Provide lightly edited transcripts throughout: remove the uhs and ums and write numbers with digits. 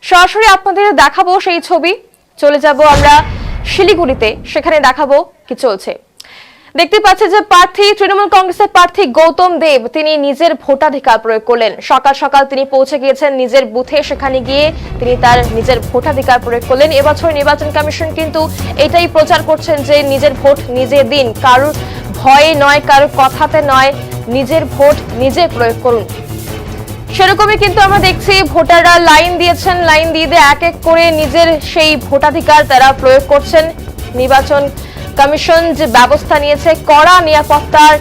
সরাসরি আপনাদের দেখাবো সেই ছবি। চলে যাব আমরা শিলিগুড়িতে, সেখানে দেখাবো কি চলছে। দেখতে পাচ্ছেন যে প্রার্থী তৃণমূল কংগ্রেসের প্রার্থী গৌতম দেব তিনি নিজের ভোটাধিকার প্রয়োগ করলেন। সকাল সকাল তিনি পৌঁছে গিয়েছেন নিজের বুথে, সেখানে গিয়ে তিনি তার নিজের ভোটাধিকার প্রয়োগ করলেন। এবছর নির্বাচন কমিশন কিন্তু এটাই প্রচার করছেন যে নিজের ভোট নিজে দিন, কারোর ভয়ে নয়, কারোর কথাতে নয়, নিজের ভোট নিজে প্রয়োগ করুন। সেরকমই কিন্তু আমরা দেখছি ভোটাররা লাইন দিয়েছেন, লাইন দিয়ে এক এক করে নিজের সেই ভোটাধিকার তারা প্রয়োগ করছেন। নির্বাচন কমিশন যে ব্যবস্থা নিয়েছে কড়া নিরাপত্তার,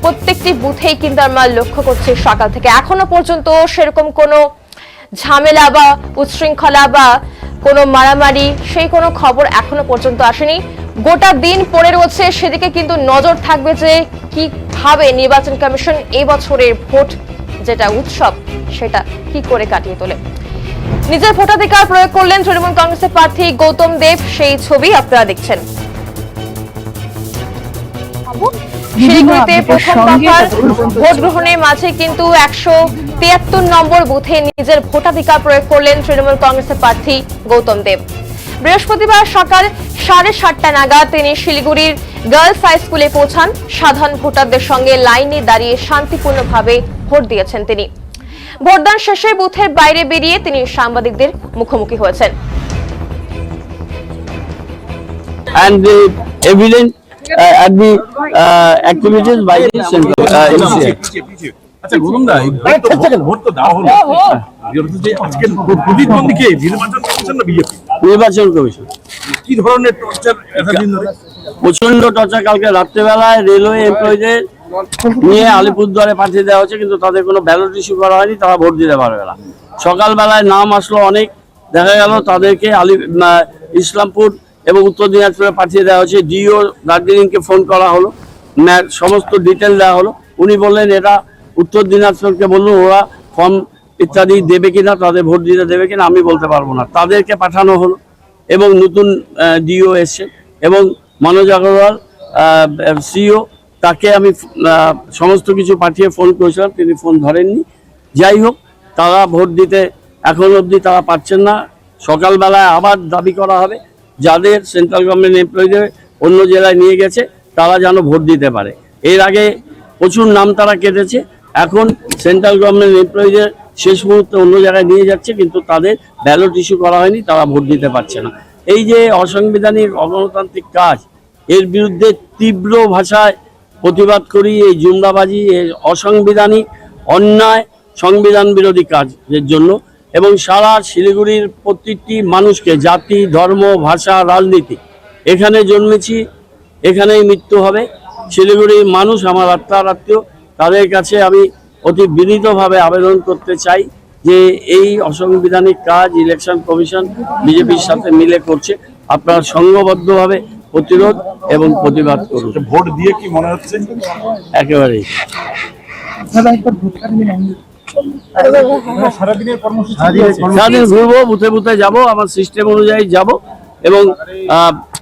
প্রত্যেকটি বুথেই কিন্তু আমরা লক্ষ্য করছি সকাল থেকে। এখনো পর্যন্ত সেরকম কোনো ঝামেলা বা উচ্ছৃঙ্খলা বা কোনো মারামারি সেই কোনো খবর এখনো পর্যন্ত আসেনি। গোটা দিন পড়ে রয়েছে, সেদিকে কিন্তু নজর থাকবে যে কিভাবে নির্বাচন কমিশন এই বছরের ভোট যেটা উৎসব সেটা কি করে কাটিয়ে তোলে। নিজের ভোটাধিকার প্রয়োগ করলেন তৃণমূল কংগ্রেসের প্রার্থী গৌতম দেব, সেই ছবি আপনারা দেখছেন। শিলিগুড়িতে প্রথম দফার ভোট গ্রহণের মাঝে কিন্তু 173 নম্বর বুথে নিজের ভোটাধিকার প্রয়োগ করলেন তৃণমূল কংগ্রেসের প্রার্থী গৌতম দেব। বৃহস্পতিবার সকাল 7:30 নাগাদ তিনি শিলিগুড়ির গার্লস হাই স্কুলে পৌঁছান। সাধারণ ভোটারদের সঙ্গে লাইনে দাঁড়িয়ে শান্তিপূর্ণভাবে ভোট দিয়েছেন তিনি। ভোটদান শেষে বুথের বাইরে বেরিয়ে তিনি সাংবাদিকদের মুখোমুখি হয়েছেন। And the evidence at the activities by the central MCA. আচ্ছা গৌতম দা, ভোট তো দেওয়া হলো, আজকে প্রতিদ্বন্দ্বী কে, নির্বাচন কমিশন না বিজেপি? নির্বাচন কমিশন। কি ধরনের টর্চার এতদিন ধরে? প্রচন্ড টর্চার। কালকে রাত্রেবেলায় রেলওয়ে এমপ্লয়ীদের নিয়ে আলিপুরদুয়ারে পাঠিয়ে দেওয়া হচ্ছে, কিন্তু তাদের কোনো ব্যালট ইস্যু করা হয়নি, তারা ভোট দিতে পারবে না। সকালবেলায় নাম আসলো অনেক, দেখা গেল তাদেরকে ইসলামপুর এবং উত্তর দিনাজপুরে পাঠিয়ে দেওয়া হচ্ছে। ডিও দার্জিলিংকে ফোন করা হলো, সমস্ত ডিটেল দেওয়া হলো। উনি বললেন এটা উত্তর দিনাজপুরকে বলুন ওরা ফর্ম ইত্যাদি দেবে কিনা, তাদের ভোট দিতে দেবে কিনা, আমি বলতে পারবো না। তাদেরকে পাঠানো হলো এবং নতুন ডিও এসছে এবং মনোজ আগরওয়াল সিও, তাকে আমি সমস্ত কিছু পাঠিয়ে ফোন করেছিলাম, তিনি ফোন ধরেননি। যাই হোক, তারা ভোট দিতে এখন অবধি তারা পাচ্ছেন না। সকালবেলায় আবার দাবি করা হবে যাদের সেন্ট্রাল গভর্নমেন্ট এমপ্লয়ীদের অন্য জেলায় নিয়ে গেছে তারা যেন ভোট দিতে পারে। এর আগে প্রচুর নাম তারা কেটেছে, এখন সেন্ট্রাল গভর্নমেন্ট এমপ্লয়ীদের শেষ মুহূর্তে অন্য জায়গায় নিয়ে যাচ্ছে, কিন্তু তাদের ব্যালট ইস্যু করা হয়নি, তারা ভোট দিতে পারছে না। এই যে অসাংবিধানিক অগণতান্ত্রিক কাজ, এর বিরুদ্ধে তীব্র ভাষায় প্রতিবাদ করি। এই জুমলাবাজি, এই অসাংবিধানিক অন্যায় সংবিধান বিরোধী কাজের জন্য এবং সারা শিলিগুড়ির প্রত্যেকটি মানুষকে, জাতি, ধর্ম, ভাষা, রাজনীতি, এখানে জন্মেছি, এখানেই মৃত্যু হবে। শিলিগুড়ির মানুষ আমার আত্মার আত্মীয়, তাদের কাছে আমি অতি বিনীতভাবে আবেদন করতে চাই যে এই অসাংবিধানিক কাজ ইলেকশন কমিশন বিজেপির সাথে মিলে করছে, আপনারা সংঘবদ্ধভাবে প্রতিরোধ এবং প্রতিবাদ করুন। ভোট দিয়ে কি মনে হচ্ছে? একেবারেই সারাদিন ঘুরবো, বুথে বুথে যাবো, আমার সিস্টেম অনুযায়ী যাব এবং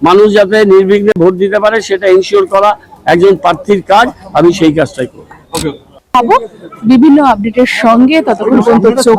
মানুষ যাতে নির্বিঘ্নে ভোট দিতে পারে সেটা ইনশিওর করা একজন প্রার্থীর কাজ। আমি সেই কাজটাই করব। বিভিন্ন আপডেটের সঙ্গে ততক্ষণ পর্যন্ত চোখ